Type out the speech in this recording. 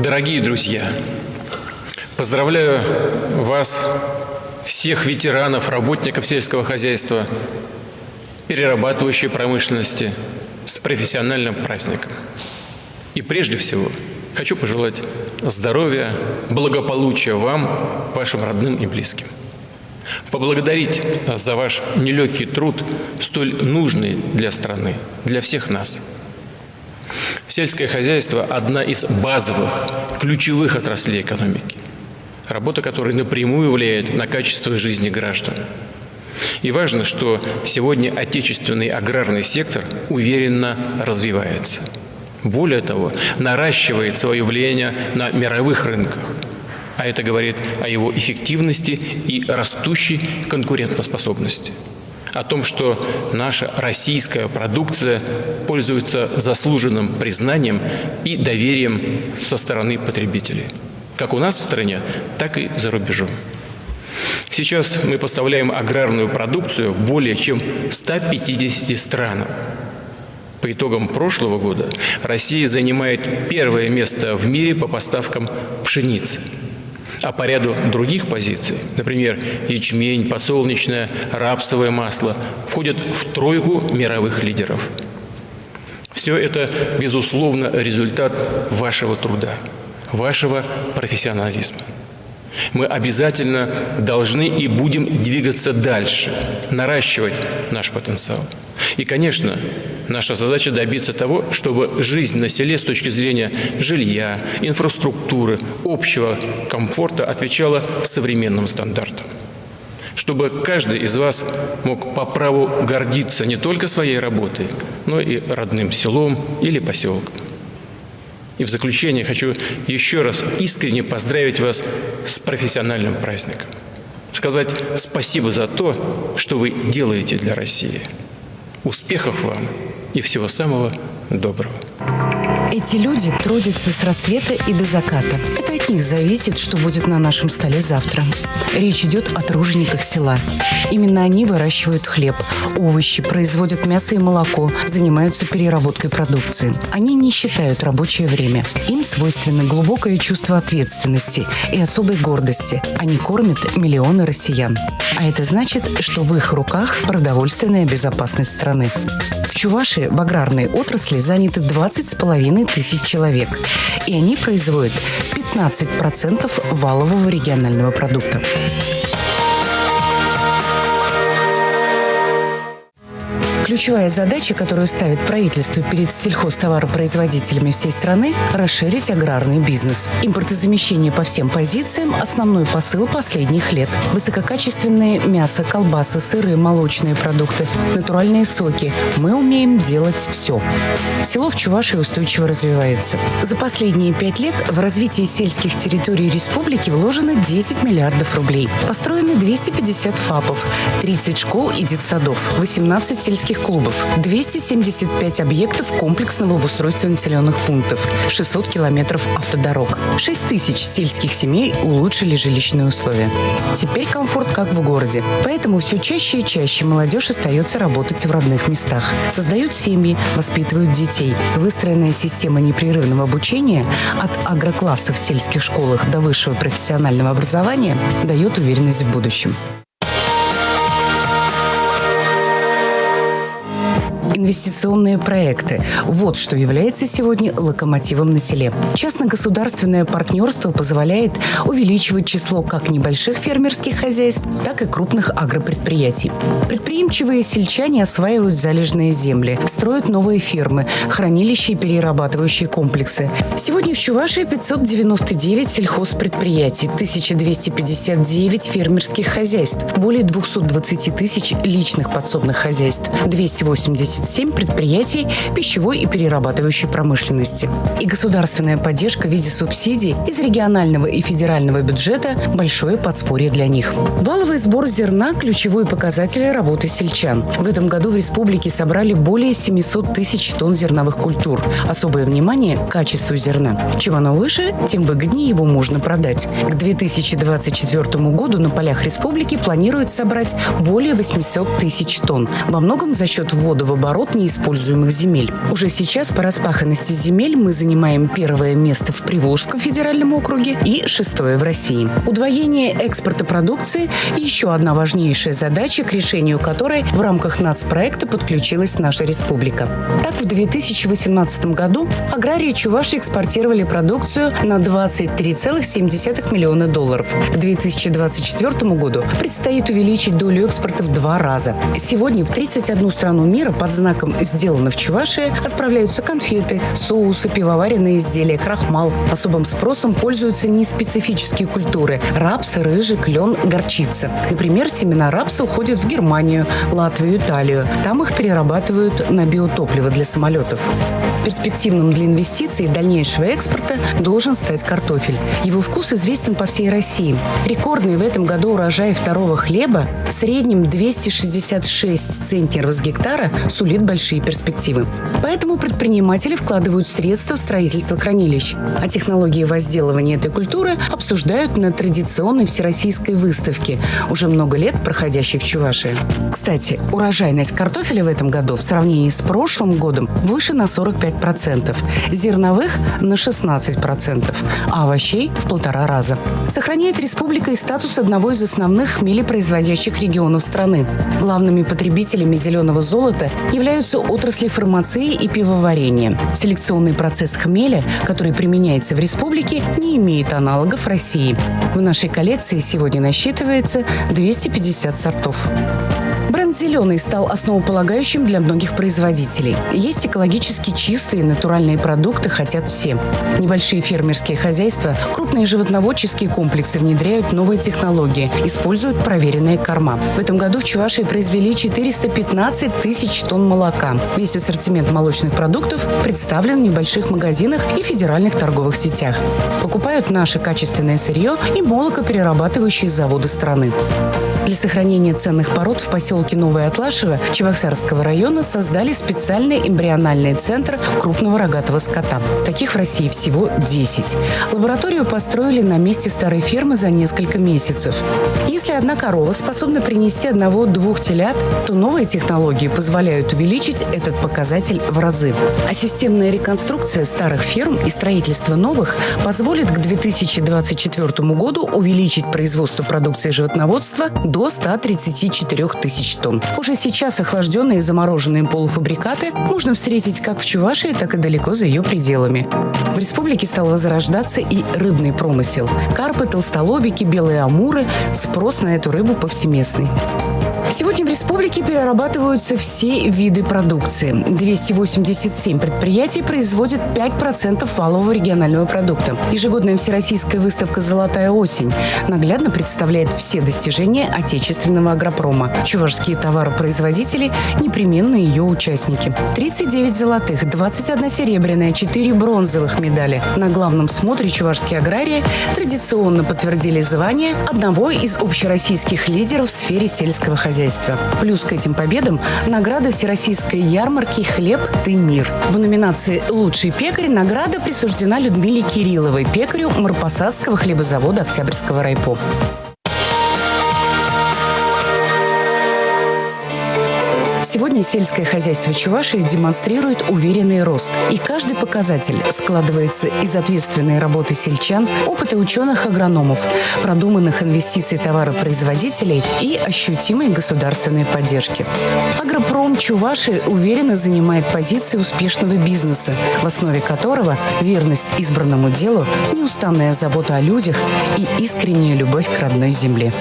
Дорогие друзья, поздравляю вас, всех ветеранов, работников сельского хозяйства, перерабатывающей промышленности, с профессиональным праздником. И прежде всего хочу пожелать здоровья, благополучия вам, вашим родным и близким. Поблагодарить за ваш нелегкий труд, столь нужный для страны, для всех нас. Сельское хозяйство – одна из базовых, ключевых отраслей экономики, работа которой напрямую влияет на качество жизни граждан. И важно, что сегодня отечественный аграрный сектор уверенно развивается. Более того, наращивает свое влияние на мировых рынках. А это говорит о его эффективности и растущей конкурентоспособности. О том, что наша российская продукция пользуется заслуженным признанием и доверием со стороны потребителей. Как у нас в стране, так и за рубежом. Сейчас мы поставляем аграрную продукцию более чем 150 странам. По итогам прошлого года Россия занимает первое место в мире по поставкам пшеницы. А по ряду других позиций, например, ячмень, подсолнечное, рапсовое масло, входят в тройку мировых лидеров. Все это, безусловно, результат вашего труда, вашего профессионализма. Мы обязательно должны и будем двигаться дальше, наращивать наш потенциал. И, конечно, наша задача добиться того, чтобы жизнь на селе с точки зрения жилья, инфраструктуры, общего комфорта отвечала современным стандартам. Чтобы каждый из вас мог по праву гордиться не только своей работой, но и родным селом или поселком. И в заключение хочу еще раз искренне поздравить вас с профессиональным праздником. Сказать спасибо за то, что вы делаете для России. Успехов вам и всего самого доброго. Эти люди трудятся с рассвета и до заката. Это от них зависит, что будет на нашем столе завтра. Речь идет о тружениках села. Именно они выращивают хлеб, овощи, производят мясо и молоко, занимаются переработкой продукции. Они не считают рабочее время. Им свойственно глубокое чувство ответственности и особой гордости. Они кормят миллионы россиян. А это значит, что в их руках продовольственная безопасность страны. В Чувашии в аграрной отрасли заняты 20,5 тысяч человек. И они производят 15% валового регионального продукта. Ключевая задача, которую ставит правительство перед сельхозтоваропроизводителями всей страны – расширить аграрный бизнес. Импортозамещение по всем позициям – основной посыл последних лет. Высококачественное мясо, колбасы, сыры, молочные продукты, натуральные соки. Мы умеем делать все. Село в Чувашии устойчиво развивается. За последние 5 лет в развитие сельских территорий республики вложено 10 миллиардов рублей. Построены 250 ФАПов, 30 школ и детсадов, 18 сельских клубов, 275 объектов комплексного обустройства населенных пунктов, 600 километров автодорог. 6 тысяч сельских семей улучшили жилищные условия. Теперь комфорт как в городе. Поэтому все чаще и чаще молодежь остается работать в родных местах. Создают семьи, воспитывают детей. Выстроенная система непрерывного обучения от агрокласса в сельских школах до высшего профессионального образования дает уверенность в будущем. Инвестиционные проекты – вот что является сегодня локомотивом на селе. Частно-государственное партнерство позволяет увеличивать число как небольших фермерских хозяйств, так и крупных агропредприятий. Предприимчивые сельчане осваивают залежные земли, строят новые фермы, хранилища и перерабатывающие комплексы. Сегодня в Чувашии 599 сельхозпредприятий, 1259 фермерских хозяйств, более 220 тысяч личных подсобных хозяйств, 287 предприятий пищевой и перерабатывающей промышленности. И государственная поддержка в виде субсидий из регионального и федерального бюджета – большое подспорье для них. Валовый сбор зерна – ключевой показатель работы сельчан. В этом году в республике собрали более 700 тысяч тонн зерновых культур. Особое внимание – качеству зерна. Чем оно выше, тем выгоднее его можно продать. К 2024 году на полях республики планируют собрать более 800 тысяч тонн. Во многом за счет ввода в оборот оборот неиспользуемых земель. Уже сейчас по распаханности земель мы занимаем первое место в Приволжском федеральном округе и 6-е в России. Удвоение экспорта продукции – еще одна важнейшая задача, к решению которой в рамках нацпроекта подключилась наша республика. Так, в 2018 году аграрии Чувашии экспортировали продукцию на $23,7 миллиона. К 2024 году предстоит увеличить долю экспорта в 2 раза. Сегодня в 31 страну мира под знаком «Сделано в Чувашии» отправляются конфеты, соусы, пивоваренные изделия, крахмал. Особым спросом пользуются неспецифические культуры – рапс, рыжик, лен, горчица. Например, семена рапса уходят в Германию, Латвию, Италию. Там их перерабатывают на биотопливо для самолетов. Перспективным для инвестиций и дальнейшего экспорта должен стать картофель. Его вкус известен по всей России. Рекордный в этом году урожай второго хлеба в среднем 266 центнеров с гектара сулит большие перспективы. Поэтому предприниматели вкладывают средства в строительство хранилищ. А технологии возделывания этой культуры обсуждают на традиционной всероссийской выставке, уже много лет проходящей в Чувашии. Кстати, урожайность картофеля в этом году в сравнении с прошлым годом выше на 45%, зерновых – на 16%, а овощей – в 1,5 раза. Сохраняет республика и статус одного из основных хмелепроизводящих регионов страны. Главными потребителями зеленого золота являются отрасли фармации и пивоварения. Селекционный процесс хмеля, который применяется в республике, не имеет аналогов в России. В нашей коллекции сегодня насчитывается 250 сортов. Бренд «Зеленый» стал основополагающим для многих производителей. Есть экологически чистые натуральные продукты, хотят все. Небольшие фермерские хозяйства, крупные животноводческие комплексы внедряют новые технологии, используют проверенные корма. В этом году в Чувашии произвели 415 тысяч тонн молока. Весь ассортимент молочных продуктов представлен в небольших магазинах и федеральных торговых сетях. Покупают наше качественное сырье и молокоперерабатывающие заводы страны. Для сохранения ценных пород в поселке Новое Атлашево Чебоксарского района создали специальный эмбриональный центр крупного рогатого скота. Таких в России всего 10. Лабораторию построили на месте старой фермы за несколько месяцев. Если одна корова способна принести 1-2 телят, то новые технологии позволяют увеличить этот показатель в разы. А системная реконструкция старых ферм и строительство новых позволит к 2024 году увеличить производство продукции животноводства до 134 тысяч тонн. Уже сейчас охлажденные и замороженные полуфабрикаты можно встретить как в Чувашии, так и далеко за ее пределами. В республике стал возрождаться и рыбный промысел. Карпы, толстолобики, белые амуры – спрос на эту рыбу повсеместный. Сегодня в республике перерабатываются все виды продукции. 287 предприятий производят 5% валового регионального продукта. Ежегодная всероссийская выставка «Золотая осень» наглядно представляет все достижения отечественного агропрома. Чувашские товаропроизводители – непременные ее участники. 39 золотых, 21 серебряная, 4 бронзовых медали. На главном смотре чувашские аграрии традиционно подтвердили звание одного из общероссийских лидеров в сфере сельского хозяйства. Плюс к этим победам награда всероссийской ярмарки «Хлеб, ты мир». В номинации «Лучший пекарь» награда присуждена Людмиле Кирилловой, пекарю Марпасадского хлебозавода Октябрьского райпо. Сегодня сельское хозяйство Чувашии демонстрирует уверенный рост. И каждый показатель складывается из ответственной работы сельчан, опыта ученых-агрономов, продуманных инвестиций товаропроизводителей и ощутимой государственной поддержки. Агропром Чувашии уверенно занимает позиции успешного бизнеса, в основе которого верность избранному делу, неустанная забота о людях и искренняя любовь к родной земле.